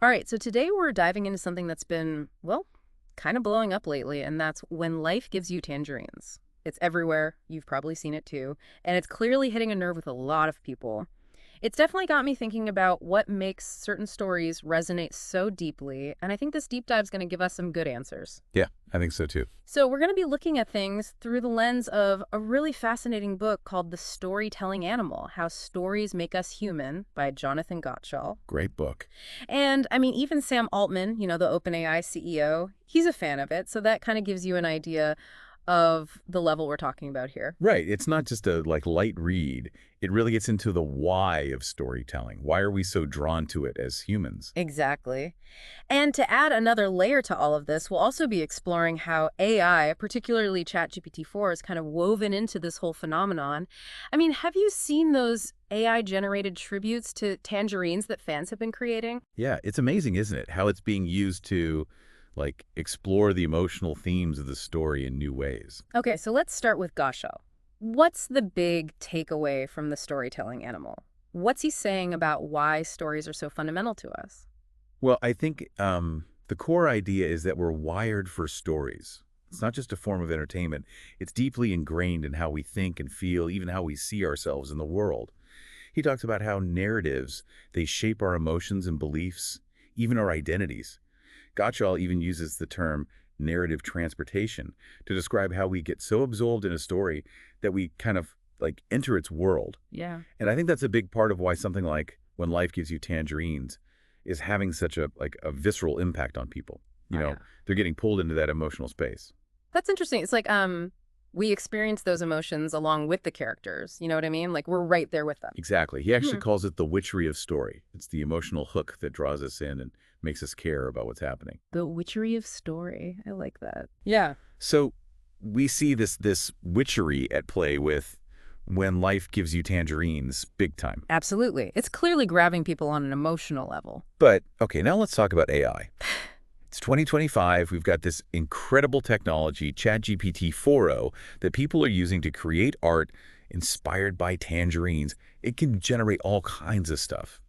All right, so today we're diving into something that's been, well, kind of blowing up lately, and that's When Life Gives You Tangerines. It's everywhere. You've probably seen it too. And it's clearly hitting a nerve with a lot of people. It's definitely got me thinking about what makes certain stories resonate so deeply, and I think this deep dive is going to give us some good answers. Yeah, I think so too. So, we're going to be looking at things through the lens of a really fascinating book called The Storytelling Animal: How Stories Make Us Human by Jonathan Gottschall. Great book. And I mean, even Sam Altman, the OpenAI CEO, he's a fan of it. So that kind of gives you an idea of the level we're talking about here. Right. It's not just a light read. It really gets into the why of storytelling. Why are we so drawn to it as humans? Exactly. And to add another layer to all of this, we'll also be exploring how AI, particularly ChatGPT-4, is kind of woven into this whole phenomenon. I mean, have you seen those AI-generated tributes to tangerines that fans have been creating? Yeah, it's amazing, isn't it? How it's being used to explore the emotional themes of the story in new ways. Okay, so let's start with Gasho. What's the big takeaway from the storytelling animal? What's he saying about why stories are so fundamental to us? Well, I think the core idea is that we're wired for stories. It's not just a form of entertainment. It's deeply ingrained in how we think and feel, even how we see ourselves in the world. He talks about how narratives, they shape our emotions and beliefs, even our identities. Gottschall even uses the term narrative transportation to describe how we get so absorbed in a story that we kind of enter its world. Yeah. And I think that's a big part of why something like When Life Gives You Tangerines is having such a visceral impact on people. Oh, yeah. They're getting pulled into that emotional space. That's interesting. It's like we experience those emotions along with the characters. You know what I mean? Like we're right there with them. Exactly. He actually Hmm. calls it the witchery of story. It's the emotional hook that draws us in and makes us care about what's happening. The witchery of story. I like that. Yeah. So we see this witchery at play with When Life Gives You Tangerines big time. Absolutely. It's clearly grabbing people on an emotional level. But, okay, now let's talk about AI. It's 2025. We've got this incredible technology, ChatGPT 4.0, that people are using to create art inspired by tangerines. It can generate all kinds of stuff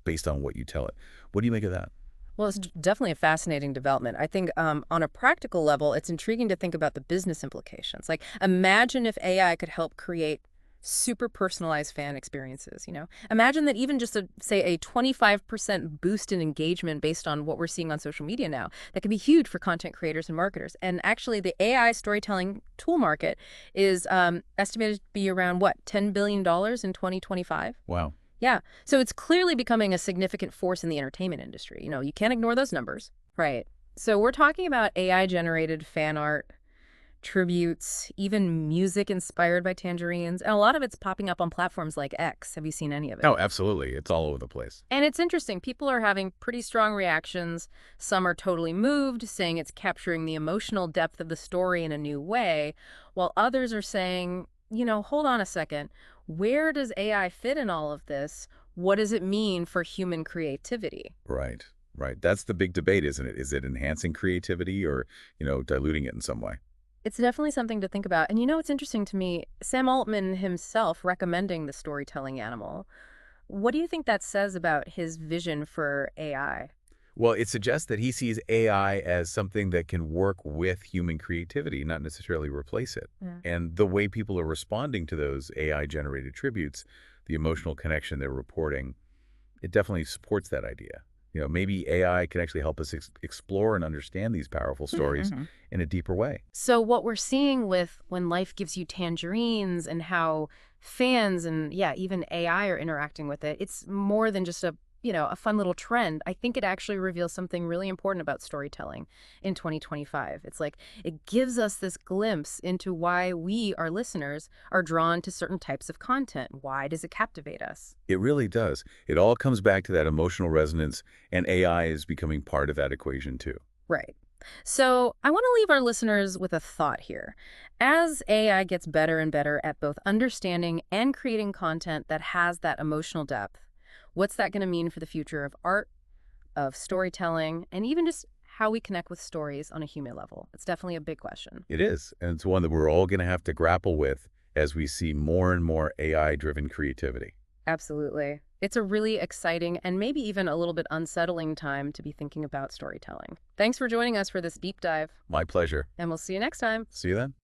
based on what you tell it. What do you make of that? Well, it's definitely a fascinating development. I think on a practical level, it's intriguing to think about the business implications. Like, imagine if AI could help create super personalized fan experiences. Imagine that even just, say, a 25% boost in engagement based on what we're seeing on social media now. That could be huge for content creators and marketers. And actually, the AI storytelling tool market is estimated to be around, what, $10 billion in 2025? Wow. Yeah. So it's clearly becoming a significant force in the entertainment industry. You can't ignore those numbers. Right. So we're talking about AI-generated fan art, tributes, even music inspired by tangerines, and a lot of it's popping up on platforms like X. Have you seen any of it? Oh, absolutely. It's all over the place. And it's interesting. People are having pretty strong reactions. Some are totally moved, saying it's capturing the emotional depth of the story in a new way, while others are saying, hold on a second. Where does AI fit in all of this? What does it mean for human creativity? Right, right. That's the big debate, isn't it? Is it enhancing creativity or, diluting it in some way? It's definitely something to think about. And it's interesting to me, Sam Altman himself recommending the storytelling animal. What do you think that says about his vision for AI? Well, it suggests that he sees AI as something that can work with human creativity, not necessarily replace it. Yeah. And the way people are responding to those AI-generated tributes, the emotional connection they're reporting, it definitely supports that idea. Maybe AI can actually help us explore and understand these powerful stories Mhm. in a deeper way. So what we're seeing with When Life Gives You Tangerines and how fans and, yeah, even AI are interacting with it, it's more than just a fun little trend. I think it actually reveals something really important about storytelling in 2025. It's like it gives us this glimpse into why we, our listeners, are drawn to certain types of content. Why does it captivate us? It really does. It all comes back to that emotional resonance, and AI is becoming part of that equation too. Right. So I want to leave our listeners with a thought here. As AI gets better and better at both understanding and creating content that has that emotional depth, what's that going to mean for the future of art, of storytelling, and even just how we connect with stories on a human level? It's definitely a big question. It is, and it's one that we're all going to have to grapple with as we see more and more AI-driven creativity. Absolutely. It's a really exciting and maybe even a little bit unsettling time to be thinking about storytelling. Thanks for joining us for this deep dive, My pleasure. and we'll see you next time. See you then.